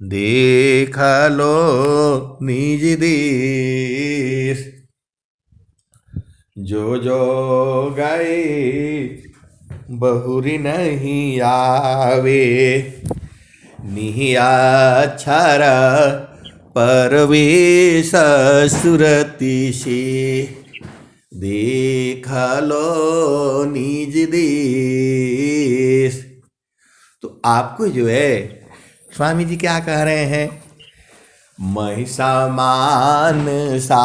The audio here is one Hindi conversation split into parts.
देख लो निज देश। जो जो गए बहुरी नहीं आवे। निहियाक्षर परवेश सुरति से। देख लो निज देश। तो आपको जो है स्वामी जी क्या कह रहे हैं? महिषामान सा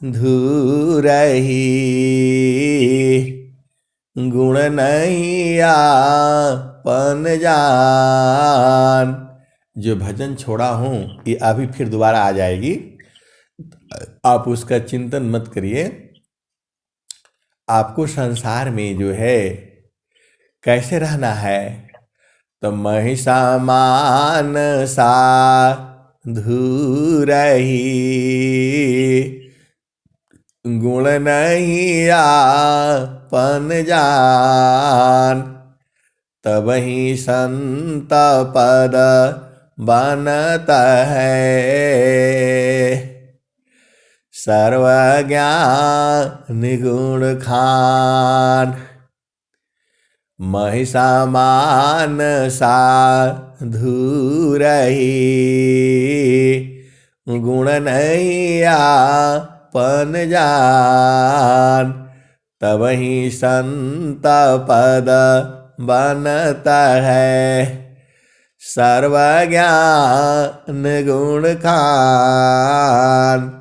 धुरही गुण नहीं आपन जान। जो भजन छोड़ा हूँ ये अभी फिर दोबारा आ जाएगी, आप उसका चिंतन मत करिए। आपको संसार में जो है कैसे रहना है? तो महिषामान सा धुरही गुण नहीं आपन जान। तब ही संत पद बनत है। सर्वज्ञान गुण खान। महिषामान सा धुरही गुण नहीं आपन जान। तब ही संत पद बनत है। सर्वज्ञान गुण खान।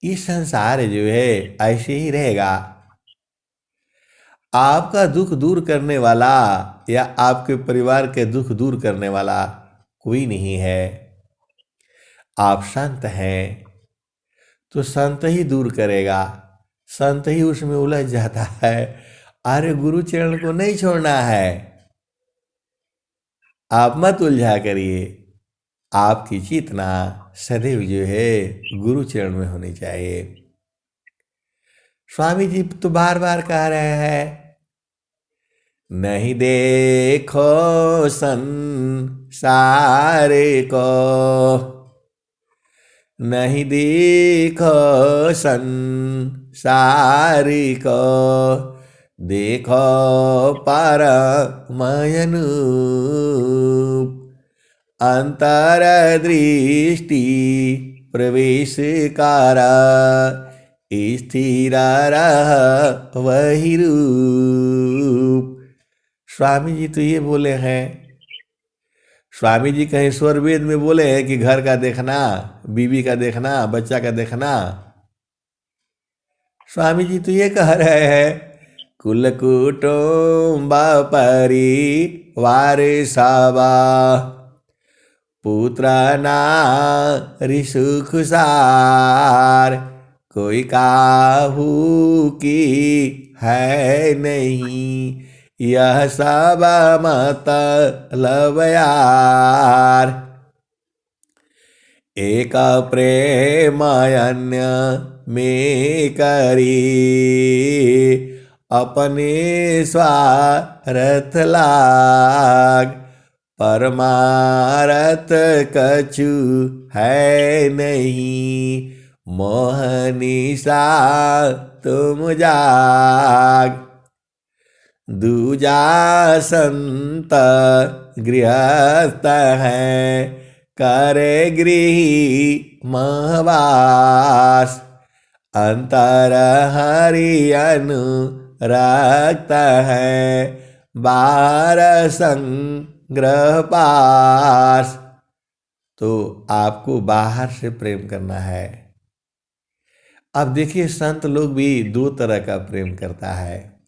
ये संसार जो है ऐसे ही रहेगा। आपका दुख दूर करने वाला या आपके परिवार के दुख दूर करने वाला कोई नहीं है। आप संत हैं तो संत ही दूर करेगा, संत ही उसमें उलझ जाता है। अरे गुरु चरण को नहीं छोड़ना है, आप मत उलझा करिए। आपकी चेतना सदैव जो है गुरु चरण में होनी चाहिए। स्वामी जी तो बार बार कह रहे हैं, नहीं देखो संसार को, नहीं देखो संसार को, देखो परमयनूप। अंतर दृष्टि प्रवेश कर, स्थिर रह वही रूप। स्वामी जी तो ये बोले हैं, स्वामी जी कहीं स्वर वेद में बोले हैं कि घर का देखना, बीवी का देखना, बच्चा का देखना। स्वामी जी तो ये कह रहे हैं, कुल कुटुंब परिवार सबा, पुत्र नारी सुख सार। कोई काहू की है नहीं, यह सब मतलब यार। एक प्रेम अन्य में करी, अपने स्वार्थ लाग। परमारथ कछु है नहीं, मोहनिशा तुम जाग। दूजा संत गृहस्थ है, करे गृही महवास। अंतर हरि अनुरक्त है, बाहर संग्रह पास। तो आपको बाहर से प्रेम करना है। अब देखिए संत लोग भी दो तरह का प्रेम करता है।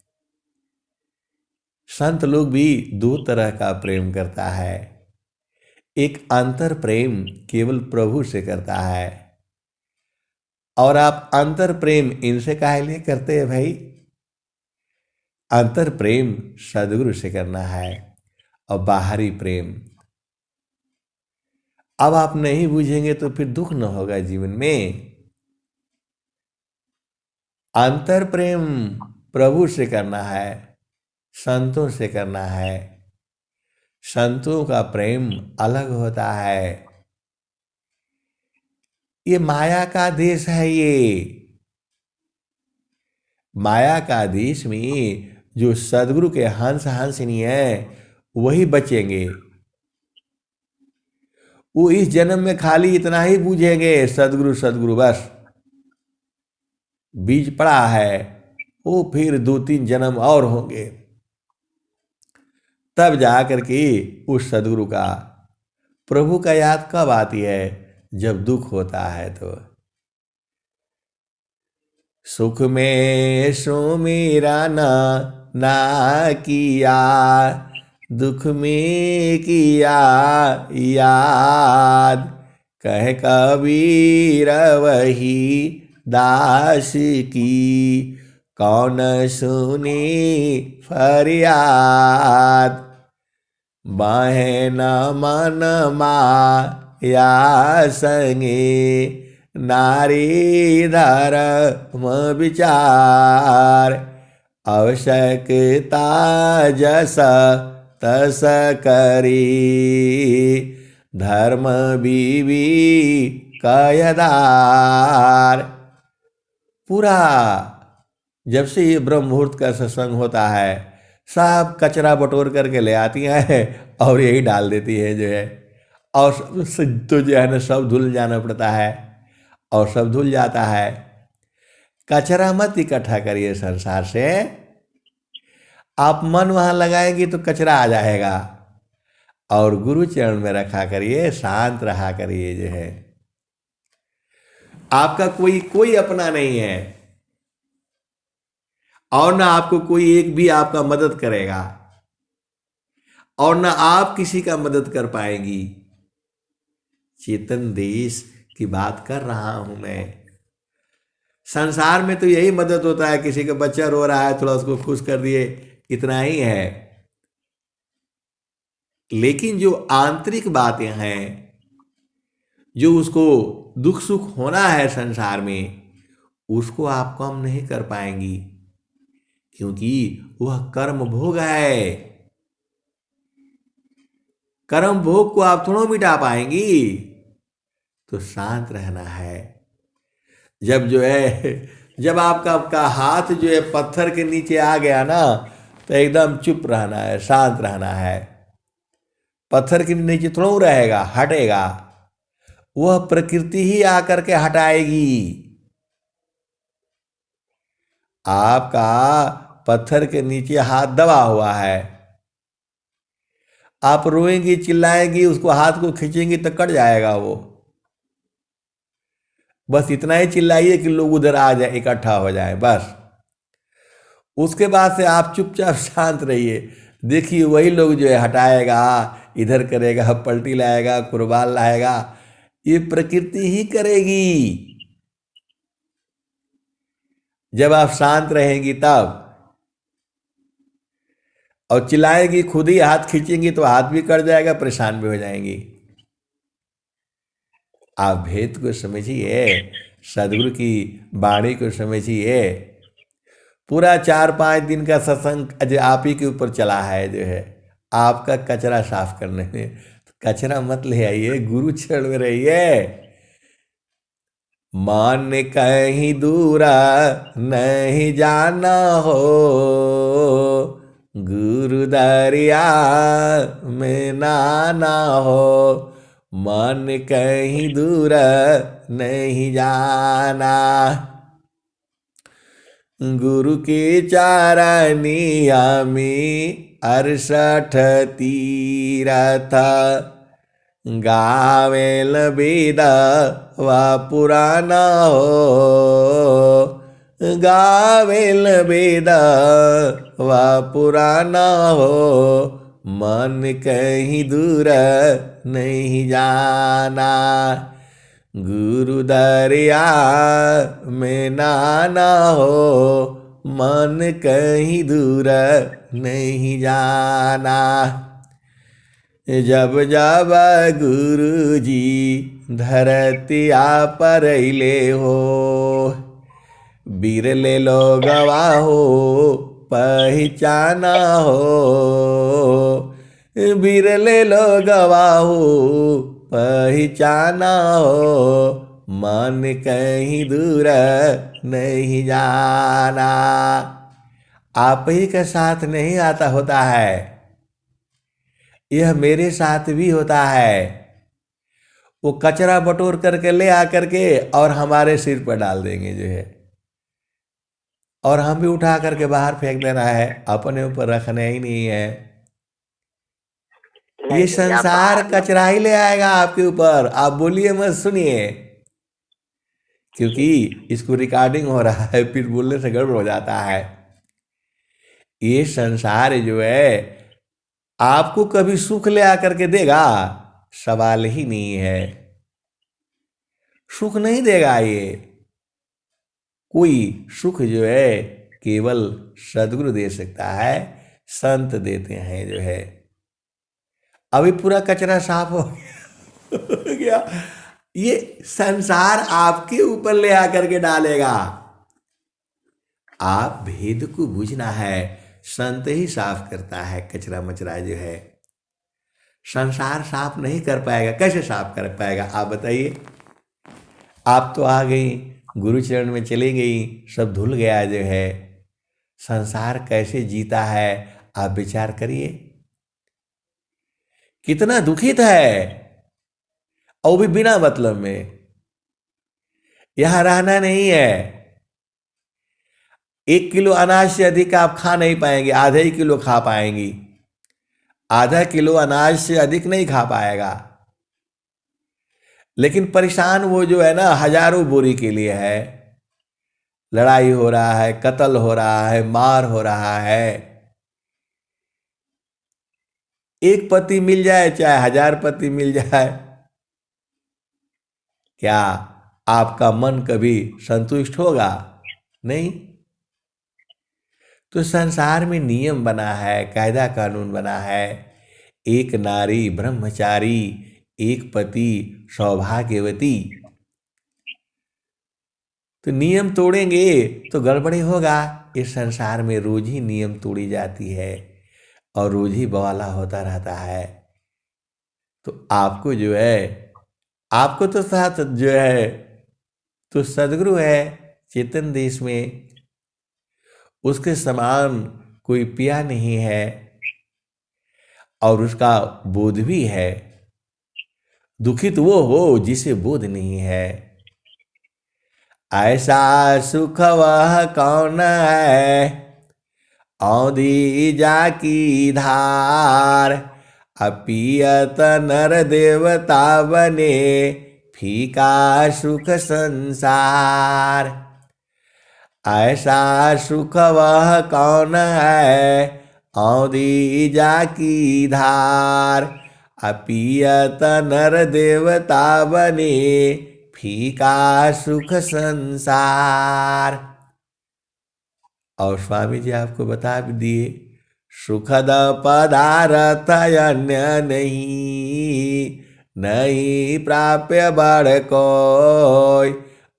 संत लोग भी दो तरह का प्रेम करता है। एक अंतर प्रेम केवल प्रभु से करता है। और आप अंतर प्रेम इनसे काहे लिए करते हैं भाई? अंतर प्रेम सदगुरु से करना है। और बाहरी प्रेम अब आप नहीं बूझेंगे तो फिर दुख न होगा जीवन में। अंतर प्रेम प्रभु से करना है, संतों से करना है। संतों का प्रेम अलग होता है। ये माया का देश है। ये माया का देश में जो सदगुरु के हंस हंसनी है वही बचेंगे। वो इस जन्म में खाली इतना ही बूझेंगे, सदगुरु सदगुरु बस। बीज पड़ा है, वो फिर 2-3 जन्म और होंगे, तब जा करके उस सदगुरु का, प्रभु का याद कब आती है? जब दुख होता है तो। सुख में सुमिरन ना किया, दुख में किया याद, कह कबीर वही दास की, कौन सुनी फरियाद। बाहे न मन माया संगे, नारी धर्म विचार, आवश्यकता जस तस करी, धर्म बीवी कयदार। पूरा जब से ये ब्रह्म मुहूर्त का सत्संग होता है, सब कचरा बटोर करके ले आती हैं और यही डाल देती है जो है, और तो जो है ना सब धुल जाना पड़ता है, और सब धुल जाता है। कचरा मत इकट्ठा करिए संसार से। आप मन वहाँ लगाएंगे तो कचरा आ जाएगा, और गुरु चरण में रखा करिए, शांत रहा करिए जो है। आपका कोई अपना नहीं है, और ना आपको कोई एक भी आपका मदद करेगा, और ना आप किसी का मदद कर पाएंगी। चेतन देश की बात कर रहा हूं मैं। संसार में तो यही मदद होता है, किसी का बच्चा रो रहा है थोड़ा उसको खुश कर दिए, इतना ही है। लेकिन जो आंतरिक बातें हैं, जो उसको दुख सुख होना है संसार में, उसको आप कम नहीं कर पाएंगी, क्योंकि वह कर्म भोग है। कर्म भोग को आप थोड़ा मिटा पाएंगी। तो शांत रहना है। जब जो है, जब आपका हाथ जो है पत्थर के नीचे आ गया ना, तो एकदम चुप रहना है, शांत रहना है। पत्थर के नीचे थोड़ा रहेगा, हटेगा, वह प्रकृति ही आकर के हटाएगी। आपका पत्थर के नीचे हाथ दबा हुआ है, आप रोएंगी चिल्लाएंगी, उसको हाथ को खींचेंगी तो कट जाएगा वो। बस इतना ही चिल्लाइए कि लोग उधर आ जाए, इकट्ठा हो जाए, बस। उसके बाद से आप चुपचाप शांत रहिए। देखिए वही लोग जो है हटाएगा, इधर करेगा, पलटी लाएगा, कुर्बान लाएगा, ये प्रकृति ही करेगी। जब आप शांत रहेंगी तब। और चिल्लाएगी, खुद ही हाथ खींचेंगी तो हाथ भी कट जाएगा, परेशान भी हो जाएंगी। आप भेद को समझिए, सदगुरु की वाणी को समझिए। पूरा 4-5 दिन का सत्संग जो आप ही के ऊपर चला है जो है, आपका कचरा साफ करने में। कचरा मत ले आइए, गुरु चरण में रहिए। मान कहीं दूरा नहीं जाना हो, गुरु दरिया में नाना हो। मन कहीं दूर नहीं जाना, गुरु के चारनिया में 68 तीरथ, गावेल वेद व पुराना हो, गावेल वेद व पुराना हो। मन कहीं दूर नहीं जाना, गुरु दरिया में नाना हो। मन कहीं दूर नहीं जाना, जब जब गुरु जी धरतिया पर ले हो, बिरले लोगवा हो पहचाना हो। बिरले लोग गवाहो पहचाना हो, मन कहीं दूर नहीं जाना। आप ही के साथ नहीं आता होता है, यह मेरे साथ भी होता है। वो कचरा बटोर करके ले आकर के और हमारे सिर पर डाल देंगे जो है, और हम भी उठा करके बाहर फेंक देना है, अपने ऊपर रखना ही नहीं है। ये नहीं नहीं, आप संसार बाहर मत। कचरा ही ले आएगा आपके ऊपर, आप बोलिए मत, सुनिए, क्योंकि इसको रिकॉर्डिंग हो रहा है, फिर बोलने से गड़बड़ हो जाता है। ये संसार जो है आपको कभी सुख ले आकर के देगा, सवाल ही नहीं है। सुख नहीं देगा ये, कोई सुख जो है केवल सदगुरु दे सकता है, संत देते हैं जो है। अभी पूरा कचरा साफ हो गया, ये संसार आपके ऊपर ले आकर के डालेगा। आप भेद को बुझना है, संत ही साफ करता है कचरा मचरा जो है। संसार साफ नहीं कर पाएगा, कैसे साफ कर पाएगा आप बताइए। आप तो आ गई, गुरु चरण में चली गई, सब धुल गया जो है। संसार कैसे जीता है आप विचार करिए, कितना दुखित है, और भी बिना मतलब में। यहां रहना नहीं है, 1 किलो अनाज से अधिक आप खा नहीं पाएंगे, आधे ही किलो खा पाएंगी, आधा किलो अनाज से अधिक नहीं खा पाएगा। लेकिन परेशान वो जो है ना, हजारों बोरी के लिए है। लड़ाई हो रहा है, कत्ल हो रहा है, मार हो रहा है। एक पति मिल जाए चाहे 1000 पति मिल जाए, क्या आपका मन कभी संतुष्ट होगा? नहीं। तो संसार में नियम बना है, कायदा कानून बना है, एक नारी ब्रह्मचारी, एक पति सौभाग्यवती। तो नियम तोड़ेंगे तो गड़बड़ी होगा। इस संसार में रोज ही नियम तोड़ी जाती है और रोज ही बवाला होता रहता है। तो आपको जो है, आपको तो साथ जो है तो सदगुरु है चेतन देश में, उसके समान कोई पिया नहीं है, और उसका बोध भी है। दुखित वो हो जिसे बोध नहीं है, ऐसा सुख वह कौन है, औंधी जाकी धार, अपियत नर देवता बने, फीका सुख संसार। ऐसा सुख वह कौन है, औंधी जाकी धार, अपियत नर देवता बने, फीका सुख संसार। और स्वामी जी आपको बता भी दिए, सुखद पदार्थ अन्य नहीं, नहीं प्राप्य बड़ कोई,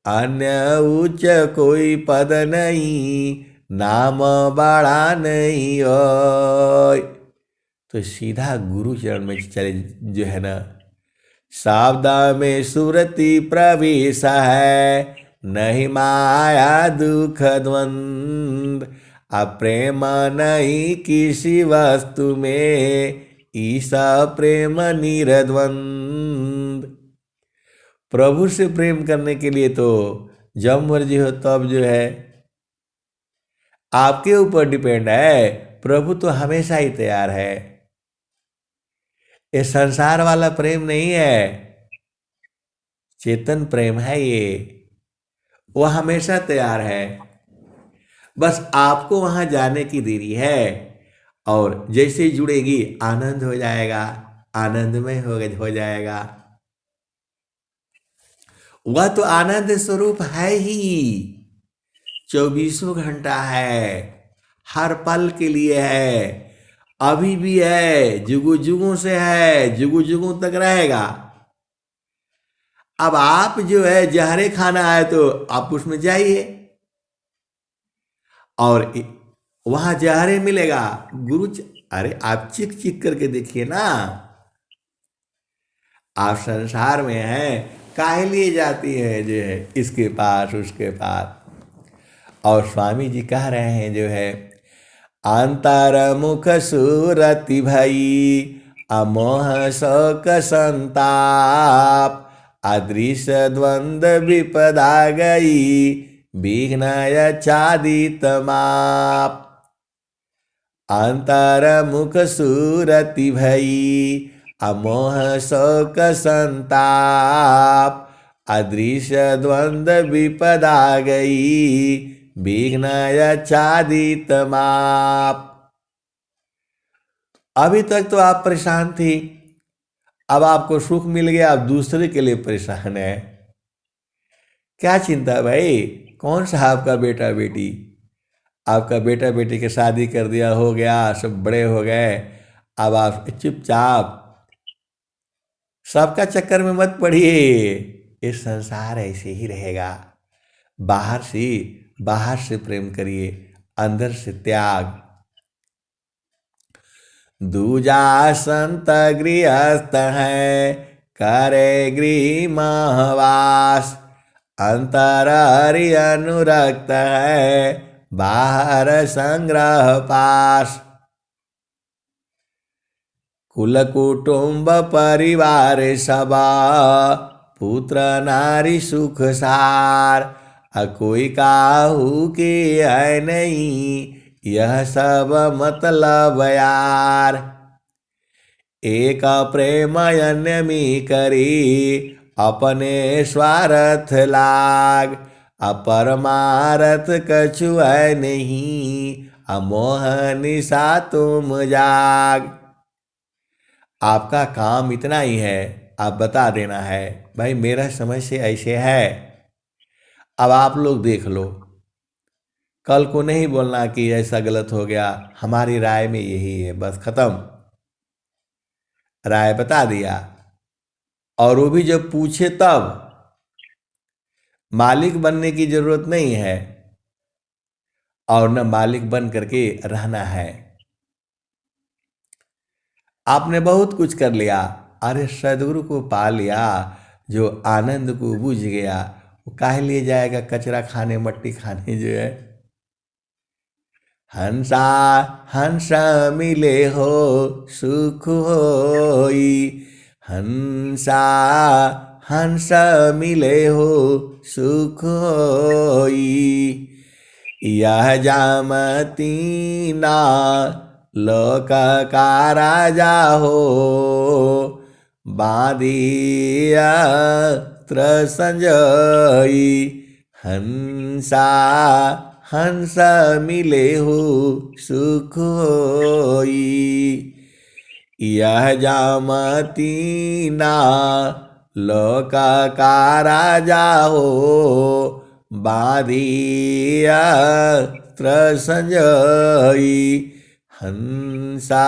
अन्य उच्च कोई पद नहीं, नाम बड़ा नहीं होय। तो सीधा गुरु चरण में चले जो है ना, सावदा में सुरति प्रवेश है, नहीं माया दुख द्वंद, अप्रेम नहीं किसी वस्तु में, ईसा प्रेम निरद्वंद। प्रभु से प्रेम करने के लिए तो जब मर्जी हो तब जो है आपके ऊपर डिपेंड है, प्रभु तो हमेशा ही तैयार है। ये संसार वाला प्रेम नहीं है, चेतन प्रेम है ये, वो हमेशा तैयार है। बस आपको वहां जाने की देरी है, और जैसे ही जुड़ेगी आनंद हो जाएगा, आनंदमय हो जाएगा। वह तो आनंद स्वरूप है ही, 24 घंटा है, हर पल के लिए है, अभी भी है, जुगु जुगु से है, जुगु जुगु तक रहेगा। अब आप जो है जहरे खाना है तो आप उसमें जाइए, और वहां जहरे मिलेगा। गुरु अरे आप चिक चिक करके देखिए ना, आप संसार में हैं, काहे लिए जाती है जो है इसके पास उसके पास। और स्वामी जी कह रहे हैं जो है, अंतर्मुख सुरति भई अमोह शोक संताप, अदृश्य द्वंद्व विपदा गई विघ्न चादित माप। अंतर्मुख सुरति भई अमोह शोक संताप, अदृश्य द्वंद्व विपदा गई विघ्न चादित माप। अभी तक तो आप परेशान थी, अब आपको सुख मिल गया, अब दूसरे के लिए परेशान है। क्या चिंता भाई, कौन सा आपका बेटा बेटी, आपका बेटा बेटी की शादी कर दिया, हो गया, सब बड़े हो गए, अब आप चुपचाप, सबका चक्कर में मत पड़िए। ये संसार ऐसे ही रहेगा। बाहर से प्रेम करिए, अंदर से त्याग। दूजा संत गृहस्थ है करे गृह महवास, अंतर हरि अनुरक्त है बाहर संग्रह पास। कुल कुटुंब परिवार सबा पुत्र नारी सुख सार, कोई काहू के है नहीं यह सब मतलब यार। एक प्रेम अन्य में करी अपने स्वार्थ लाग, अपरमारथ कछु है नहीं अमोह निशा तुम जाग। आपका काम इतना ही है, आप बता देना है भाई मेरा समझ से ऐसे है, अब आप लोग देख लो। कल को नहीं बोलना कि ऐसा गलत हो गया, हमारी राय में यही है, बस खत्म, राय बता दिया। और वो भी जब पूछे तब, मालिक बनने की जरूरत नहीं है और न मालिक बन करके रहना है। आपने बहुत कुछ कर लिया, अरे सदगुरु को पा लिया, जो आनंद को बुझ गया, वो काहे लिए जाएगा कचरा खाने मट्टी खाने जो है। हंसा हंस मिले हो सुख होई, हंसा हंस मिले हो सुख होई, यह जामती ना लोक का राजा हो, बांधिया त्र संजई, हंसा हंस मिले हो सुख होई, यह जामती ना लोक का राजा हो, बांधिया त्र संजई, हंसा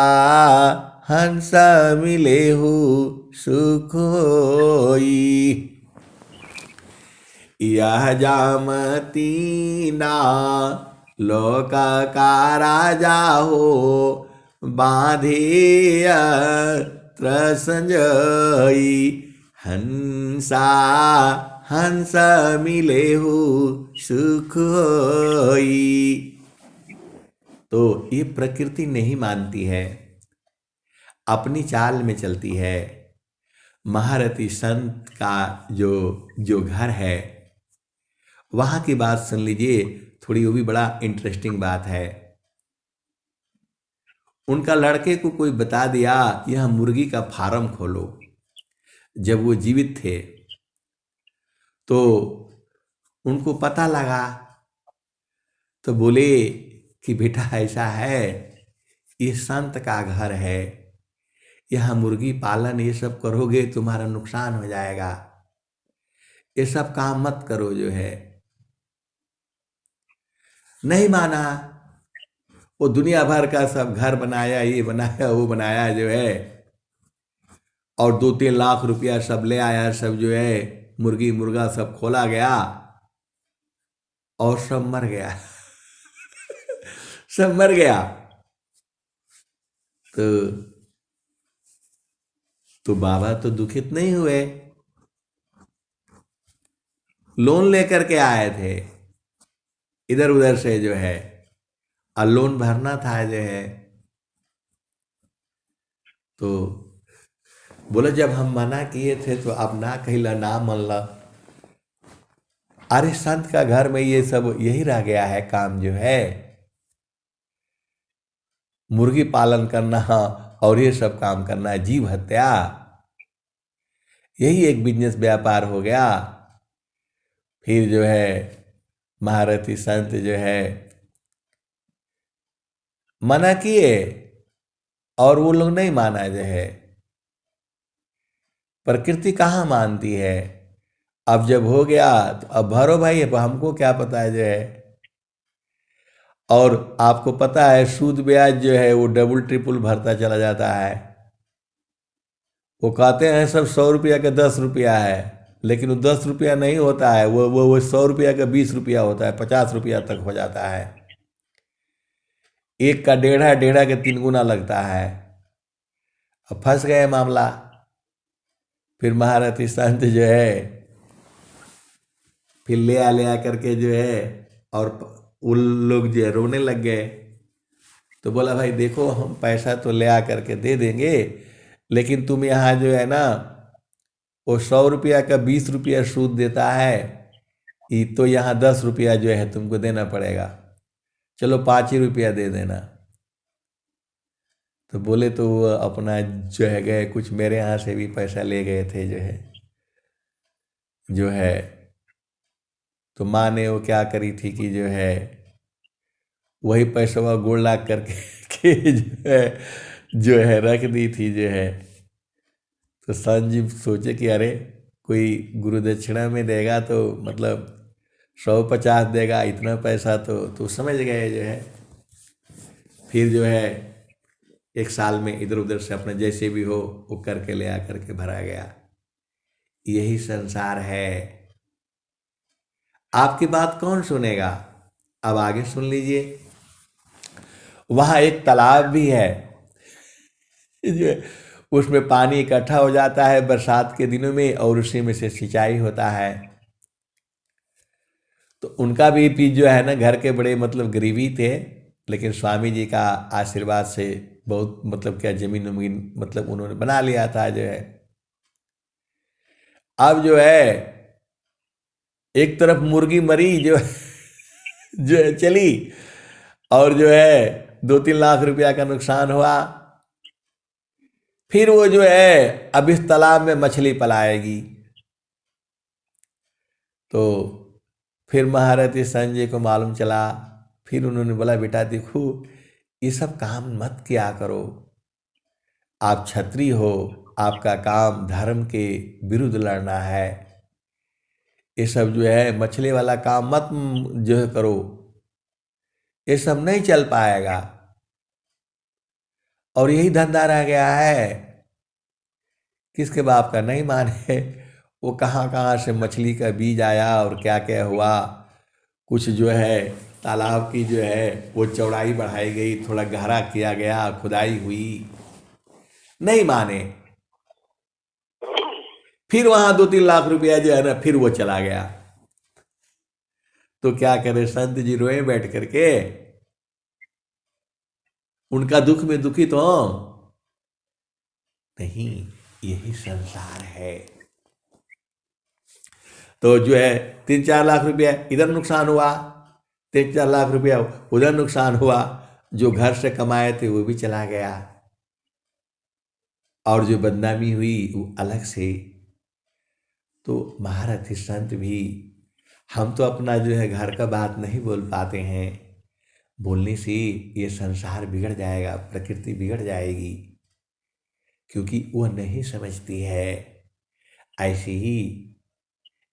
हंस मिले हो सुख होई, यह जामती ना लोक का राजा हो, बांधिया त्र संजई, हंसा हंस मिले हो सुख होई। तो ये प्रकृति नहीं मानती है, अपनी चाल में चलती है। महारथी संत का जो घर है, वहां की बात सुन लीजिए, थोड़ी वो भी बड़ा इंटरेस्टिंग बात है। उनका लड़के को कोई बता दिया यह मुर्गी का फार्म खोलो, जब वो जीवित थे तो उनको पता लगा, तो बोले कि बेटा ऐसा है, ये संत का घर है, यह मुर्गी पालन ये सब करोगे तुम्हारा नुकसान हो जाएगा, ये सब काम मत करो जो है। नहीं माना, वो दुनिया भर का सब घर बनाया, ये बनाया वो बनाया जो है, और 2-3 लाख रुपया सब ले आया, सब जो है मुर्गी मुर्गा सब खोला गया और सब मर गया सब मर गया। तो बाबा तो दुखित नहीं हुए, लोन लेकर के आए थे इधर उधर से जो है, और लोन भरना था जो है। तो बोले जब हम मना किए थे तो अब ना कहिला ना मनला। अरे संत का घर में ये सब यही रह गया है काम जो है, मुर्गी पालन करना और ये सब काम करना है, जीव हत्या, यही एक बिजनेस व्यापार हो गया। फिर जो है महारथी संत जो है मना किए और वो लोग नहीं माना जो है। प्रकृति कहाँ मानती है। अब जब हो गया तो अब भरो भाई, अब हमको क्या पता है जो है। और आपको पता है सूद ब्याज जो है वो डबल ट्रिपल भरता चला जाता है। वो कहते हैं सब 100 रुपया का 10 रुपया है, लेकिन वो 10 रुपया नहीं होता है, वो 100 रुपया का 20 रुपया होता है, 50 रुपया तक हो जाता है। एक का डेढ़ा, डेढ़ा के 3 गुना लगता है। अब फंस गए मामला। फिर महारथी संत जो है फिर ले आ करके जो है, और उन लोग जो है रोने लग गए। तो बोला भाई देखो हम पैसा तो ले आ करके दे देंगे, लेकिन तुम यहाँ जो है ना वो 100 रुपया का 20 रुपया सूद देता है, ये तो यहाँ 10 रुपया जो है तुमको देना पड़ेगा, चलो 5 ही रुपया दे देना। तो बोले तो वो अपना जो है गए, कुछ मेरे यहाँ से भी पैसा ले गए थे जो है। तो माँ ने वो क्या करी थी कि जो है वही पैसा गोड़ ला करके के जो है रख दी थी जो है। तो संजीव सोचे कि अरे कोई गुरु दक्षिणा में देगा तो मतलब 150 देगा, इतना पैसा तो समझ गए जो है। फिर जो है 1 साल में इधर उधर से अपना जैसे भी हो वो करके ले आ करके भरा गया। यही संसार है। आपकी बात कौन सुनेगा। अब आगे सुन लीजिए। वहां एक तालाब भी है जो उसमें पानी इकट्ठा हो जाता है बरसात के दिनों में, और उसी में से सिंचाई होता है। तो उनका भी जो है ना घर के बड़े मतलब गरीबी थे, लेकिन स्वामी जी का आशीर्वाद से बहुत मतलब क्या जमीन उमीन मतलब उन्होंने बना लिया था जो है। अब जो है एक तरफ मुर्गी मरी जो है चली, और जो है 2-3 लाख रुपया का नुकसान हुआ। फिर वो जो है अब इस तालाब में मछली पलाएगी। तो फिर महारथी संजय को मालूम चला। फिर उन्होंने बोला बेटा देखो ये सब काम मत किया करो, आप क्षत्रिय हो, आपका काम धर्म के विरुद्ध लड़ना है। ये सब जो है मछली वाला काम मत जो है करो, ये सब नहीं चल पाएगा। और यही धंधा रह गया है। किसके बाप का नहीं माने। वो कहाँ कहाँ से मछली का बीज आया और क्या क्या हुआ। कुछ जो है तालाब की जो है वो चौड़ाई बढ़ाई गई, थोड़ा गहरा किया गया, खुदाई हुई, नहीं माने। फिर वहां 2-3 लाख रुपया जो है ना फिर वो चला गया। तो क्या करे संत जी रोए बैठ करके, उनका दुख में दुखित हो नहीं। यही संसार है। तो जो है 3-4 लाख रुपया इधर नुकसान हुआ, 3-4 लाख रुपया उधर नुकसान हुआ। जो घर से कमाए थे वो भी चला गया, और जो बदनामी हुई वो अलग से। तो महारथी संत भी, हम तो अपना जो है घर का बात नहीं बोल पाते हैं, बोलने से ये संसार बिगड़ जाएगा, प्रकृति बिगड़ जाएगी, क्योंकि वो नहीं समझती है। ऐसे ही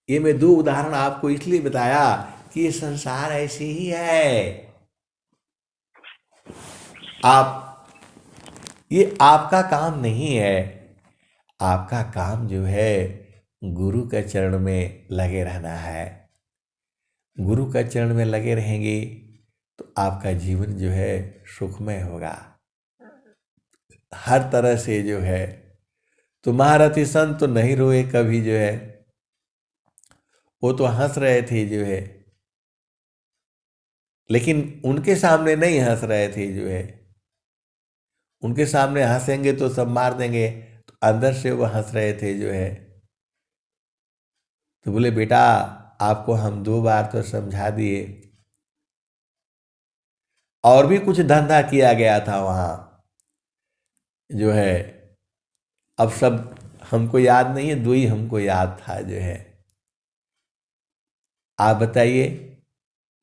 ये मैं 2 उदाहरण आपको इसलिए बताया कि ये संसार ऐसे ही है। ये आपका काम नहीं है। आपका काम जो है गुरु के चरण में लगे रहना है। गुरु के चरण में लगे रहेंगे तो आपका जीवन जो है सुखमय होगा। हर तरह से जो है, तो महारथी संत तो नहीं रोए कभी जो है, वो तो हंस रहे थे जो है, लेकिन उनके सामने नहीं हंस रहे थे जो है। उनके सामने हंसेंगे तो सब मार देंगे, तो अंदर से वो हंस रहे थे जो है। तो बोले बेटा, आपको हम 2 बार तो समझा दिए, और भी कुछ धंधा किया गया था वहाँ जो है, अब सब हमको याद नहीं है, 2 ही हमको याद था जो है। आप बताइए,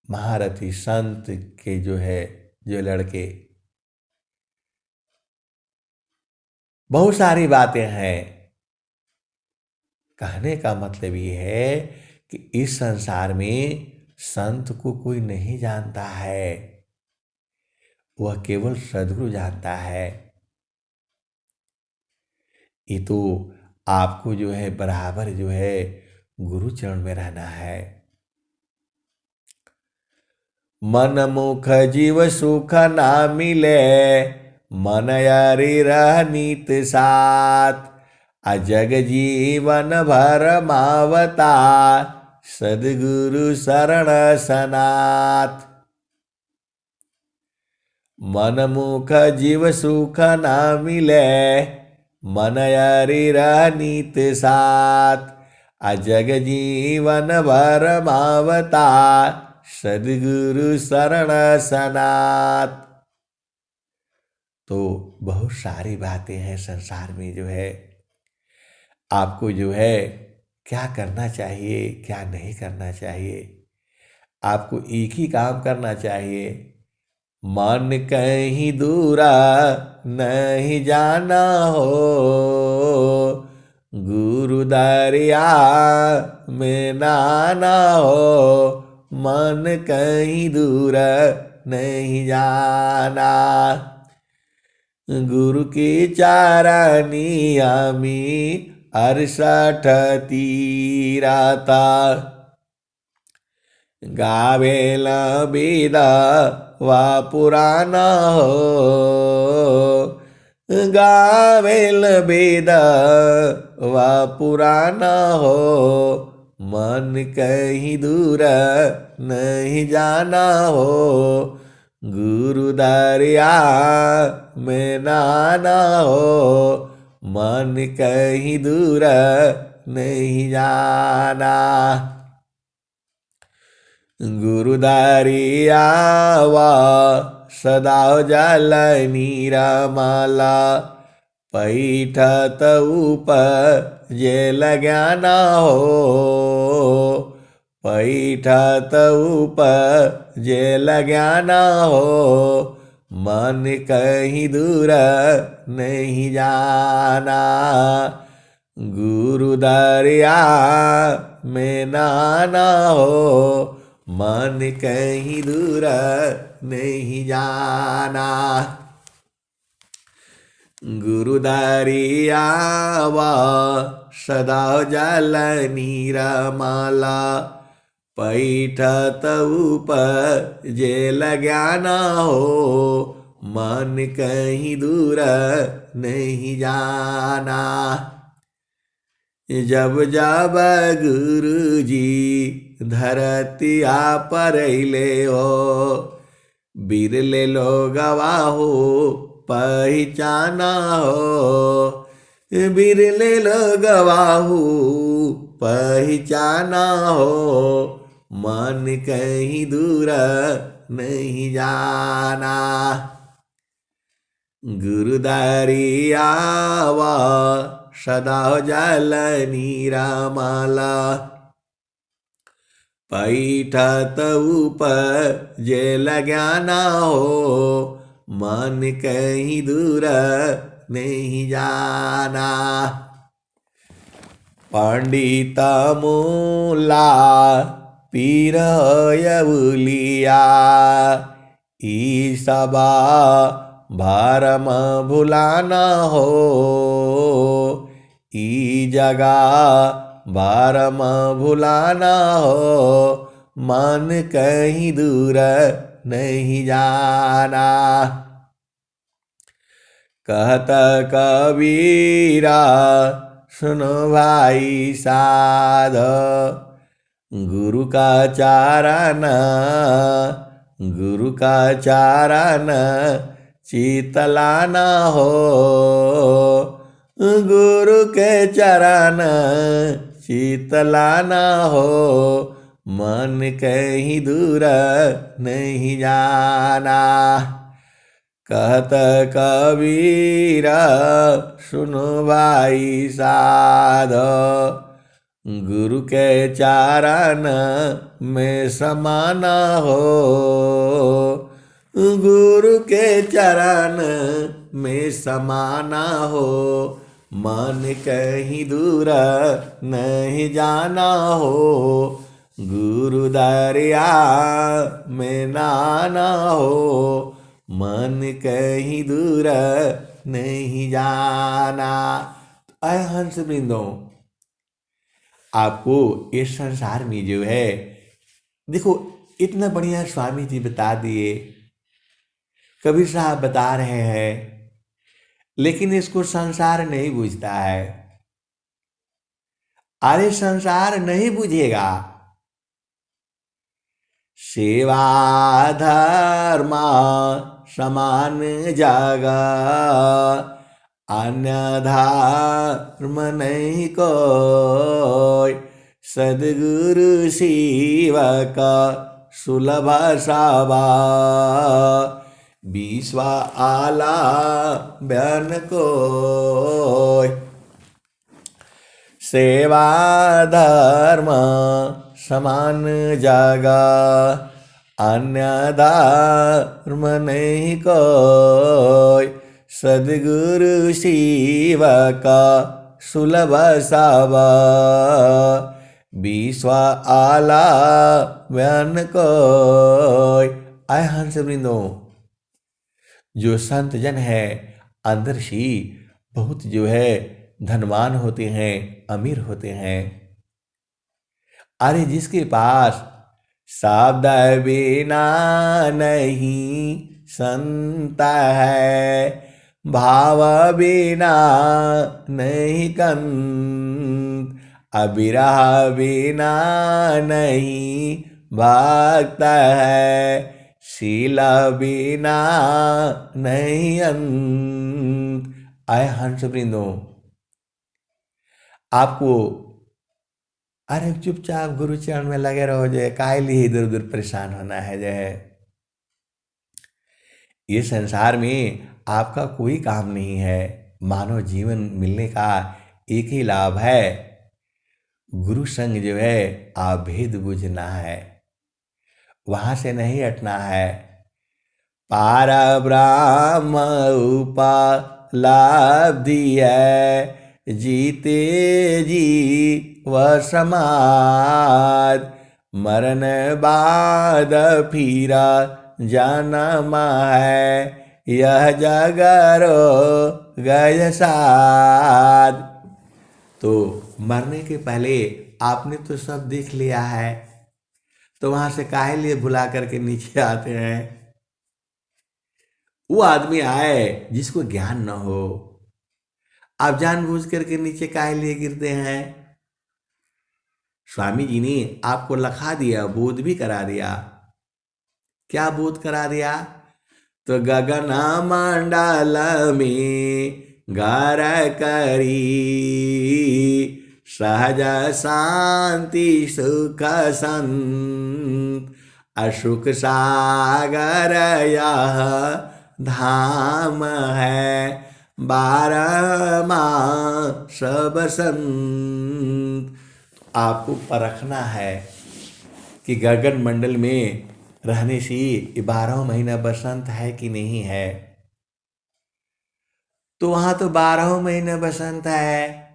महारथी संत के जो है, जो लड़के, बहुत सारी बातें हैं। कहने का मतलब ये है कि इस संसार में संत को कोई नहीं जानता है, वह केवल सद्गुरु जानता है। ये तो आपको जो है बराबर जो है गुरु चरण में रहना है। मन मुख जीव सुख ना मिले, मन यारी रह नीत साथ, अजग जीवन भर मावता, सद्गुरु शरण सनाथ। मन मुख जीव सुख ना मिले, मन यारी रह नीत साथ, अजग जीवन भर मावता, सद्गुरु शरण सनाथ। तो बहुत सारी बातें हैं संसार में जो है, आपको जो है क्या करना चाहिए, क्या नहीं करना चाहिए। आपको एक ही काम करना चाहिए, मन कहीं दूरा नहीं जाना हो, गुरु दरिया में नाना हो, मन कहीं दूरा नहीं जाना। गुरु की चारनी आमी 68 तीराता, गावेल बेदा वा पुराना हो, गावेल बेदा वा पुराना हो, मन कहीं दूर नहीं जाना हो, गुरु दरिया में नाना हो, मन कहीं दूर नहीं जाना। गुरु दरिया वा सदा जल नीरमाला, पैठत ऊपर जेल ज्ञाना हो, पैठत ऊपर जेल ज्ञाना हो, मन कहीं दूर नहीं जाना, गुरु दरिया में नाना हो, मन कहीं दूर नहीं जाना। गुरु दरिया वा सदा जल नीरमाला, पैठत ऊपर जेल ज्ञाना हो, मन कहीं दूर नहीं जाना। जब जब गुरु जी धरतिया पर अइले हो, बिरले लोगवा हो पहचाना हो, बिरले लोगवा हो पहचाना हो, मन कहीं दूर नहीं जाना। गुरु दरिया वा सदा जल नीरमाला, पैठत ऊपर जेल ज्ञाना हो, मन कहीं दूर नहीं जाना। पंडित मूला पीर यवलिया, ई सबा भरम भुलाना हो, ई जगा भरम भुलाना हो, मन कहीं दूर नहीं जाना। कहत कबीरा सुनो भाई साध, गुरु का चारण गुरु का चारण शीतला न हो, गुरु के चरण शीतला न हो, मन कहीं दूर नहीं जाना। कहत कबीरा सुनो भाई साध, गुरु के चरण में समाना हो, गुरु के चरण में समाना हो, मन कहीं दूर नहीं जाना हो, गुरु दरिया में नाना हो, मन कहीं दूर नहीं जाना। अय हंस वृंदों, आपको इस संसार में जो है, देखो इतना बढ़िया स्वामी जी बता दिए, कबीर साहब बता रहे हैं, लेकिन इसको संसार नहीं बुझता है। अरे संसार नहीं बुझेगा। सेवा धर्म समान जागा, अन्य धर्म नहीं कोई, सदगुरु शिव का सुलभ सावा, विश्व आला बयान कोई। सेवा धर्म समान जागा, अन्य धर्म नहीं कोई, सदगुरु शिव का सुलभ सावा, विश्व आला बयान कोई। आय हंस वृंदों, जो संत जन है अंदर से बहुत जो है धनवान होते हैं, अमीर होते हैं। अरे जिसके पास शब्द बिना नहीं संत है, भाव बिना नहीं कंत, अविरह बिना नहीं भक्त है, शील बिना नहीं अंत। आय हंस वृंदों, आपको अरे चुपचाप गुरु चरण में लगे रहो, जो है काहे लिए इधर उधर परेशान होना है। जो है ये संसार में आपका कोई काम नहीं है। मानव जीवन मिलने का एक ही लाभ है, गुरु संग जो है आप भेद बुझना है, वहां से नहीं हटना है। पार ब्रह्म उपलब्धि है, जीते जी वह समाज, मरण बाद फिर जन्म है, यह जगरो गय साध। तो मरने के पहले आपने तो सब देख लिया है, तो वहां से काहे लिए भुला करके नीचे आते हैं। वो आदमी आए जिसको ज्ञान न हो, आप जानबूझ करके नीचे काहे लिए गिरते हैं। स्वामी जी ने आपको लखा दिया, बोध भी करा दिया। क्या बोध करा दिया? तो गगन मंडल में घर करी, सहज शांति सुख संत, अशुक सागर यह धाम है, 12 मास बसंत। आपको परखना है कि गगन मंडल में रहने से 12 महीना बसंत है कि नहीं है। तो वहां तो 12 महीने बसंत है,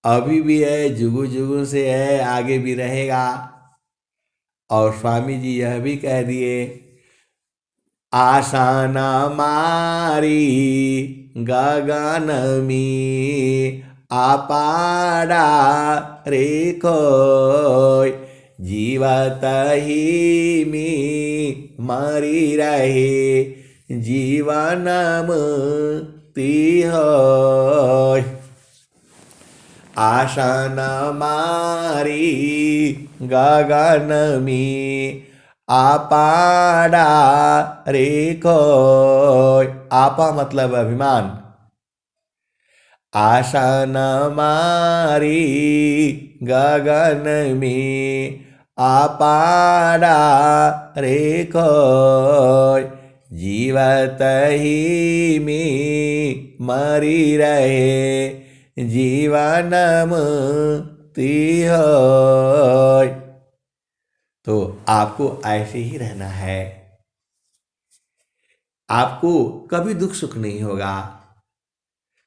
अभी भी है, जुगु जुगु से है, आगे भी रहेगा। और स्वामी जी यह भी कह दिए, आसान मारी गगन में आपाड़ा रेखो, जीवत ही में मरी रहे जीवन होय। आसन मारी गगन में आपाड़ा रेखोय। आपा मतलब अभिमान। आसन मारी गगन में आपाड़ा रेखोय। जीवत ही में मरी रहे जीवन मुक्ति होय। तो आपको ऐसे ही रहना है। आपको कभी दुख सुख नहीं होगा।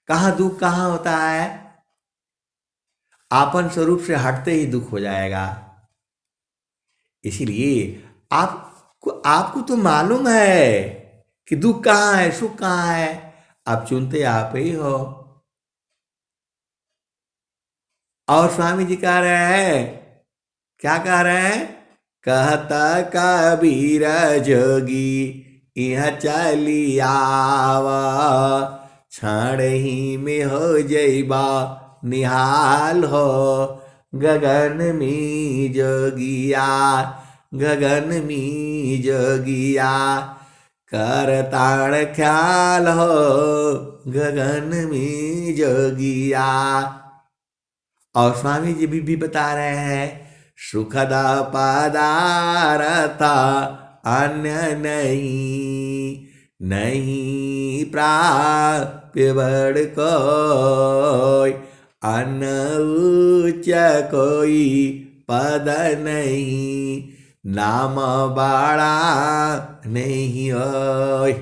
कहाँ दुख कहाँ होता है? आपन स्वरूप से हटते ही दुख हो जाएगा। इसीलिए आपको तो मालूम है कि दुख कहाँ है, सुख कहाँ है। आप चुनते आप ही हो। और स्वामी जी कह रहे हैं, क्या कह रहे हैं? कहता कबीर जोगी यह चली आवा, क्षण ही में हो जइबा निहाल हो। गगन में जोगिया, गगन में जोगिया, करताड़ ख्याल हो। गगन में जोगिया। और स्वामी जी भी बता रहे हैं, सुखद पदार्थ अन्य नहीं, नहीं प्राप्य बड़ कोई। अन्न उच्च कोई पद नहीं, नाम बड़ा नहीं होय।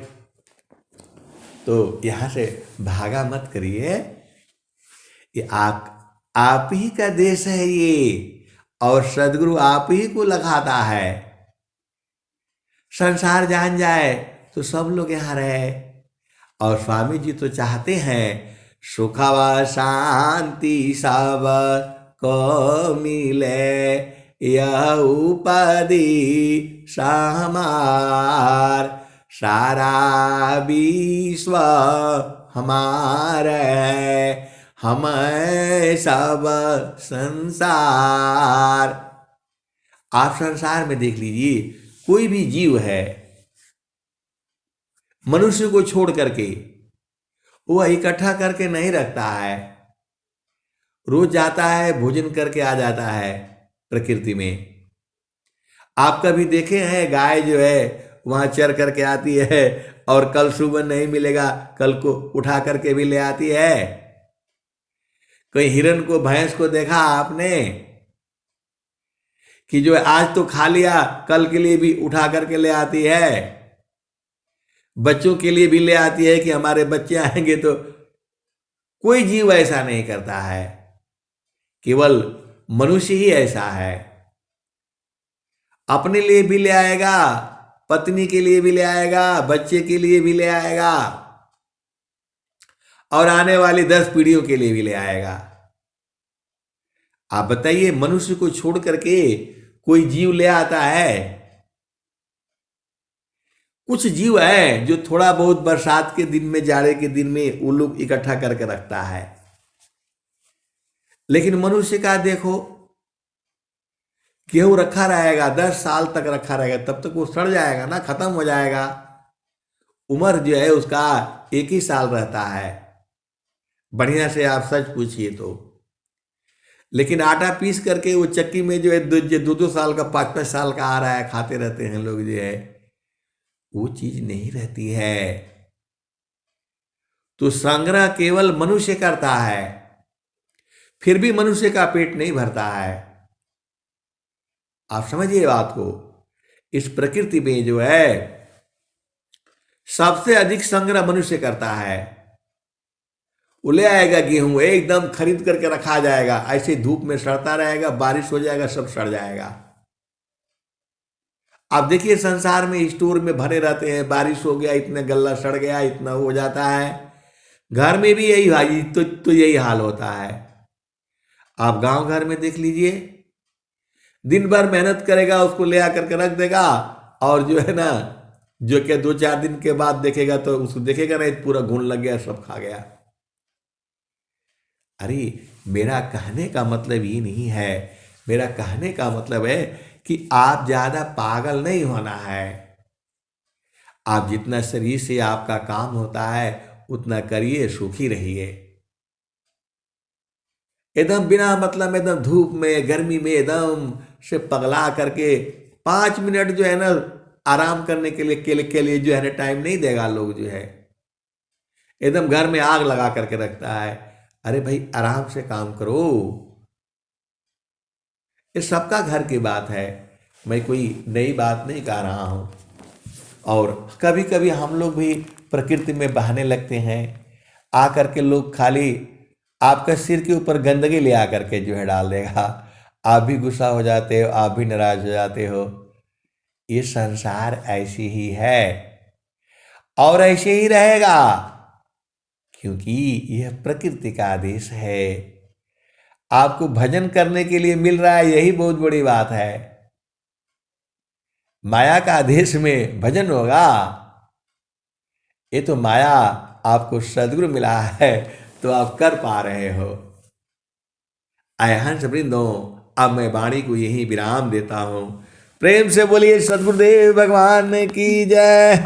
तो यहाँ से भागा मत करिए। ये आप ही का देश है ये, और सदगुरु आप ही को लगाता है। संसार जान जाए तो सब लोग यहाँ रहे। और स्वामी जी तो चाहते हैं सुख व शांति सब को मिले, यह उपाधि हमार। सारा विश्व हमारा है, हम सब संसार। आप संसार में देख लीजिए, कोई भी जीव है, मनुष्य को छोड़ करके वह इकट्ठा करके नहीं रखता है। रोज जाता है, भोजन करके आ जाता है प्रकृति में। आप कभी देखे हैं गाय जो है वहां चर करके आती है और कल सुबह नहीं मिलेगा, कल को उठा करके भी ले आती है? कहीं हिरन को, भैंस को देखा आपने कि जो आज तो खा लिया, कल के लिए भी उठा करके ले आती है? बच्चों के लिए भी ले आती है कि हमारे बच्चे आएंगे तो। कोई जीव ऐसा नहीं करता है, केवल मनुष्य ही ऐसा है। अपने लिए भी ले आएगा, पत्नी के लिए भी ले आएगा, बच्चे के लिए भी ले आएगा, और आने वाली 10 पीढ़ियों के लिए भी ले आएगा। आप बताइए, मनुष्य को छोड़ करके कोई जीव ले आता है? कुछ जीव है जो थोड़ा बहुत बरसात के दिन में, जाड़े के दिन में वो लोग इकट्ठा करके रखता है। लेकिन मनुष्य का देखो, गेहूं रखा रहेगा, 10 साल तक रखा रहेगा, तब तक वो सड़ जाएगा ना, खत्म हो जाएगा। उम्र जो है उसका 1 ही साल रहता है, बढ़िया से आप सच पूछिए तो। लेकिन आटा पीस करके वो चक्की में जो है 2-2 साल का, 5-5 साल का आ रहा है, खाते रहते हैं लोग जो है, वो चीज नहीं रहती है। तो संग्रह केवल मनुष्य करता है, फिर भी मनुष्य का पेट नहीं भरता है। आप समझिए बात को। इस प्रकृति में जो है सबसे अधिक संग्रह मनुष्य करता है। वो ले आएगा गेहूं, एकदम खरीद करके रखा जाएगा, ऐसे धूप में सड़ता रहेगा, बारिश हो जाएगा, सब सड़ जाएगा। आप देखिए संसार में स्टोर में भरे रहते हैं, बारिश हो गया, इतना गल्ला सड़ गया, इतना हो जाता है। घर में भी यही भाई तो यही हाल होता है। आप गांव घर में देख लीजिए, दिन भर मेहनत करेगा, उसको ले आकर के रख देगा, और जो है ना जो कि 2-4 दिन के बाद देखेगा तो उसको देखेगा नहीं, पूरा घुन लग गया, सब खा गया। अरे मेरा कहने का मतलब ये नहीं है, मेरा कहने का मतलब है कि आप ज्यादा पागल नहीं होना है। आप जितना शरीर से आपका काम होता है उतना करिए, सुखी रहिए। एकदम बिना मतलब एकदम धूप में गर्मी में एकदम से पगला करके 5 मिनट जो है ना आराम करने के लिए जो है ना टाइम नहीं देगा लोग, जो है एकदम घर में आग लगा करके रखता है। अरे भाई आराम से काम करो, ये सबका घर की बात है, मैं कोई नई बात नहीं कह रहा हूँ। और कभी कभी हम लोग भी प्रकृति में बहाने लगते हैं, आकर के लोग खाली आपका सिर के ऊपर गंदगी ले आकर के जो है डाल देगा, आप भी गुस्सा हो जाते हो, आप भी नाराज हो जाते हो। ये संसार ऐसी ही है और ऐसे ही रहेगा, क्योंकि यह प्रकृति का आदेश है। आपको भजन करने के लिए मिल रहा है, यही बहुत बड़ी बात है। माया का आदेश में भजन होगा, ये तो माया आपको सदगुरु मिला है तो आप कर पा रहे हो। आय हंस वृंदों, अब मैं वाणी को यही विराम देता हूं। प्रेम से बोलिए सदगुरुदेव भगवान की जय।